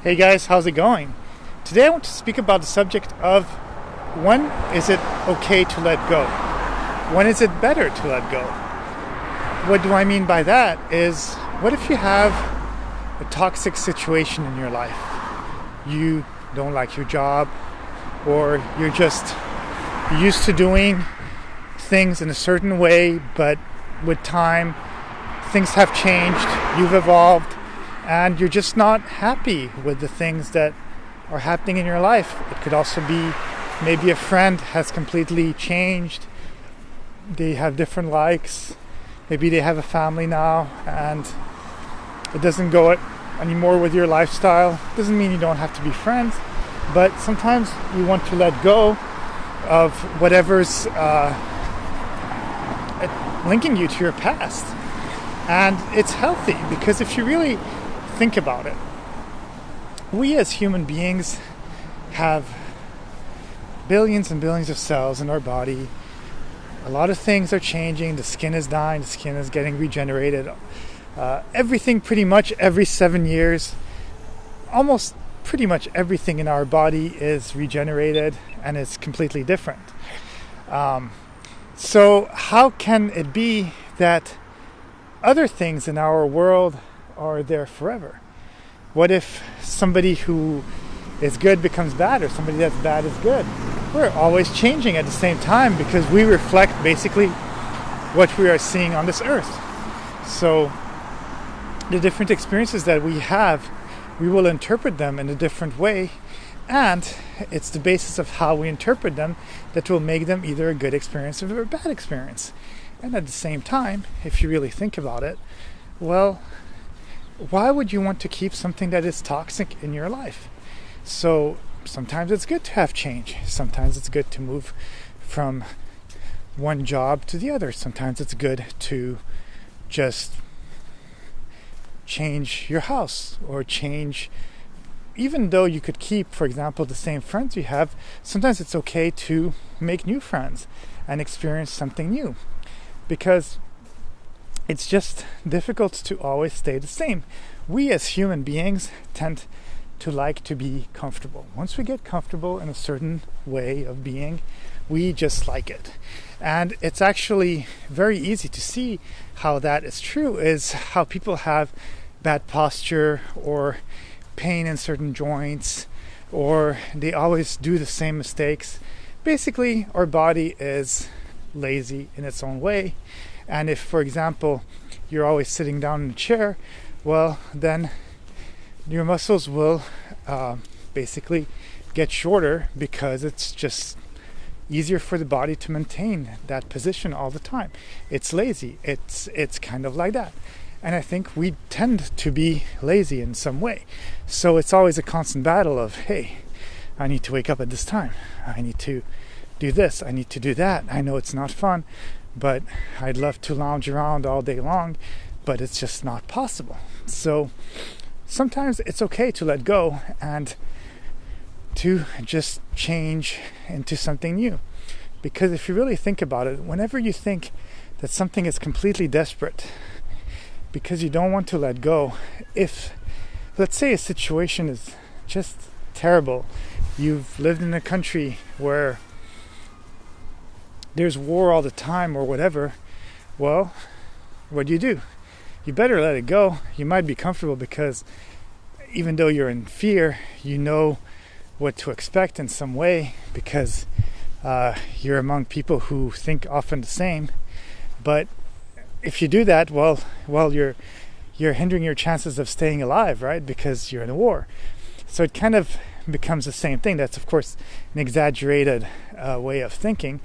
Hey guys, how's it going? Today I want to speak about the subject of when is it okay to let go? When is it better to let go? What do I mean by that is, what if you have a toxic situation in your life? You don't like your job, or you're just used to doing things in a certain way, but with time things have changed, you've evolved, and you're just not happy with the things that are happening in your life. It could also be maybe a friend has completely changed. They have different likes. Maybe they have a family now and it doesn't go anymore with your lifestyle. Doesn't mean you don't have to be friends, but sometimes you want to let go of whatever's linking you to your past. And it's healthy, because if you really think about it, we as human beings have billions and billions of cells in our body. A lot of things are changing. The skin is dying, the skin is getting regenerated. Everything pretty much every 7 years, almost pretty much everything in our body is regenerated and is completely different. So how can it be that other things in our world are there forever? What if somebody who is good becomes bad, or somebody that's bad is good? We're always changing at the same time, because we reflect basically what we are seeing on this earth. So the different experiences that we have, we will interpret them in a different way, and it's the basis of how we interpret them that will make them either a good experience or a bad experience. And at the same time, if you really think about it, well, why would you want to keep something that is toxic in your life? So sometimes it's good to have change. Sometimes it's good to move from one job to the other. Sometimes it's good to just change your house, or change, even though you could keep, for example, the same friends you have, sometimes it's okay to make new friends and experience something new, because it's just difficult to always stay the same. We as human beings tend to like to be comfortable. Once we get comfortable in a certain way of being, we just like it. And it's actually very easy to see how that is true, is how people have bad posture or pain in certain joints, or they always do the same mistakes. Basically, our body is lazy in its own way. And if, for example, you're always sitting down in a chair, well, then your muscles will basically get shorter, because it's just easier for the body to maintain that position all the time. It's lazy. It's kind of like that. And I think we tend to be lazy in some way. So it's always a constant battle of, hey, I need to wake up at this time. I need to do this. I need to do that. I know it's not fun, but I'd love to lounge around all day long, but it's just not possible. So sometimes it's okay to let go and to just change into something new. Because if you really think about it, whenever you think that something is completely desperate because you don't want to let go, if, let's say, a situation is just terrible, you've lived in a country where there's war all the time or whatever, well, what do? You better let it go. You might be comfortable because even though you're in fear, you know what to expect in some way, because you're among people who think often the same. But if you do that, well, you're hindering your chances of staying alive, right? Because you're in a war. So it kind of becomes the same thing. That's, of course, an exaggerated way of thinking.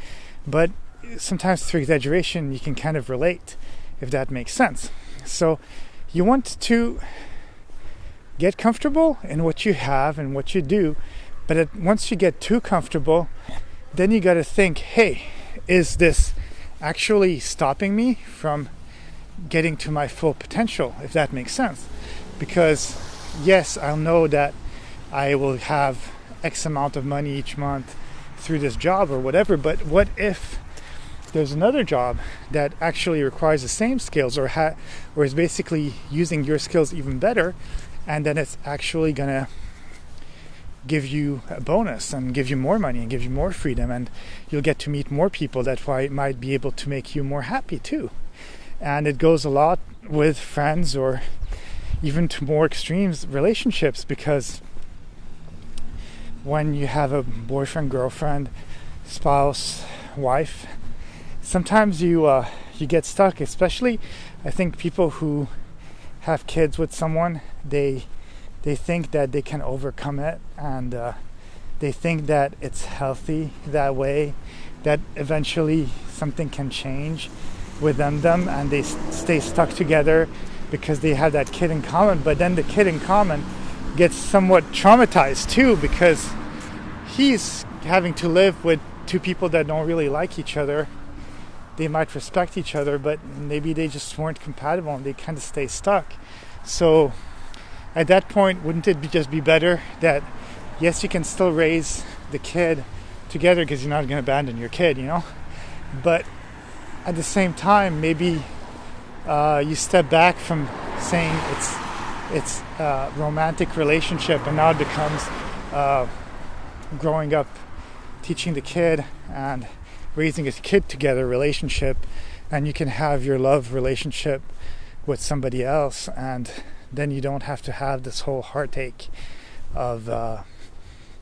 But sometimes through exaggeration, you can kind of relate, if that makes sense. So you want to get comfortable in what you have and what you do. But once you get too comfortable, then you got to think, hey, is this actually stopping me from getting to my full potential, if that makes sense? Because yes, I'll know that I will have X amount of money each month through this job or whatever, but what if there's another job that actually requires the same skills, or is basically using your skills even better, and then it's actually gonna give you a bonus and give you more money and give you more freedom, and you'll get to meet more people that might be able to make you more happy too. And it goes a lot with friends, or even to more extremes relationships, because when you have a boyfriend, girlfriend, spouse, wife, sometimes you get stuck. Especially, I think people who have kids with someone, they think that they can overcome it, and they think that it's healthy that way, that eventually something can change within them, and they stay stuck together because they have that kid in common. But then the kid in common gets somewhat traumatized too, because he's having to live with two people that don't really like each other. They might respect each other, but maybe they just weren't compatible, and they kind of stay stuck. So at that point, wouldn't it just be better that, yes, you can still raise the kid together because you're not going to abandon your kid, but at the same time, maybe you step back from saying it's a romantic relationship, and now it becomes growing up, teaching the kid and raising a kid together relationship, and you can have your love relationship with somebody else, and then you don't have to have this whole heartache of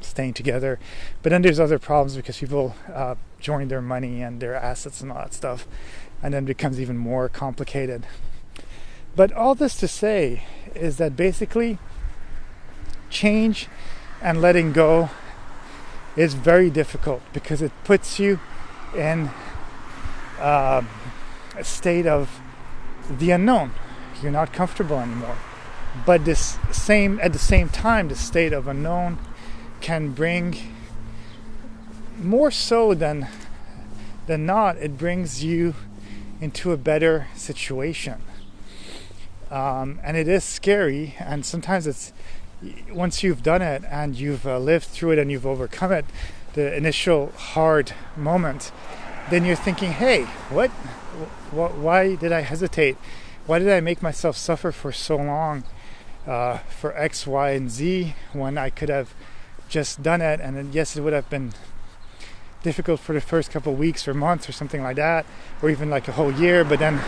staying together. But then there's other problems, because people join their money and their assets and all that stuff, and then it becomes even more complicated. But all this to say is that basically change and letting go is very difficult, because it puts you in a state of the unknown. You're not comfortable anymore. But at the same time, the state of unknown can bring, more so than not, it brings you into a better situation. And it is scary, and sometimes it's, once you've done it and you've lived through it and you've overcome it, the initial hard moment, then you're thinking, hey, why did I hesitate? Why did I make myself suffer for so long for X, Y, and Z, when I could have just done it? And then, yes, it would have been difficult for the first couple of weeks or months or something like that, or even like a whole year, but then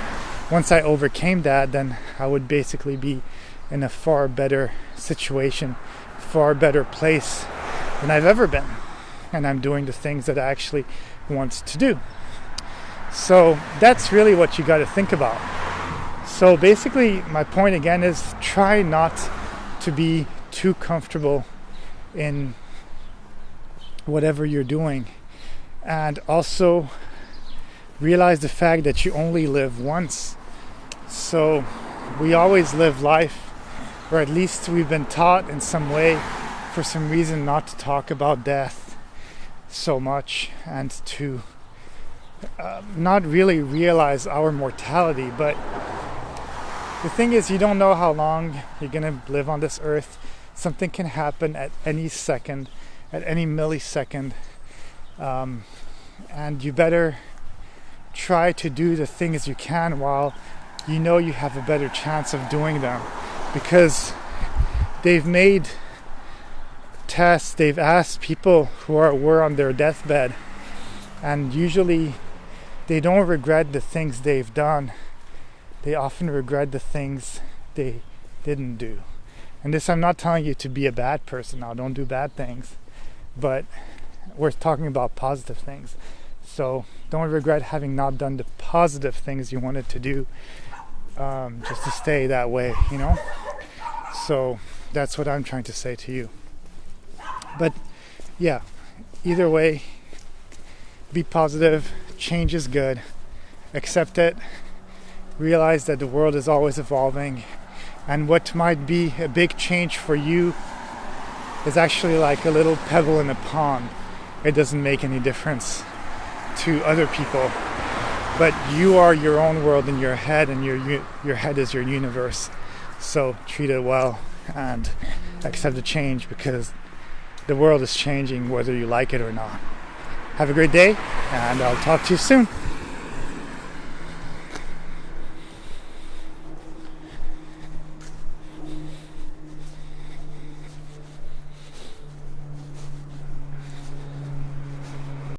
once I overcame that, then I would basically be in a far better situation, far better place than I've ever been. And I'm doing the things that I actually want to do. So that's really what you got to think about. So basically, my point again is, try not to be too comfortable in whatever you're doing. And also realize the fact that you only live once. So we always live life, or at least we've been taught in some way, for some reason, not to talk about death so much, and to not really realize our mortality. But the thing is, you don't know how long you're going to live on this earth. Something can happen at any second, at any millisecond. And you better try to do the things you can while you know you have a better chance of doing them. Because they've made tests, they've asked people who were on their deathbed, and usually they don't regret the things they've done. They often regret the things they didn't do. And this, I'm not telling you to be a bad person now, don't do bad things, but we're talking about positive things. So don't regret having not done the positive things you wanted to do, just to stay that way, So that's what I'm trying to say to you. But yeah, either way, be positive. Change is good. Accept it. Realize that the world is always evolving, and what might be a big change for you is actually like a little pebble in a pond. It doesn't make any difference to other people, but you are your own world in your head, and your head is your universe. So treat it well and accept the change, because the world is changing whether you like it or not. Have a great day, and I'll talk to you soon.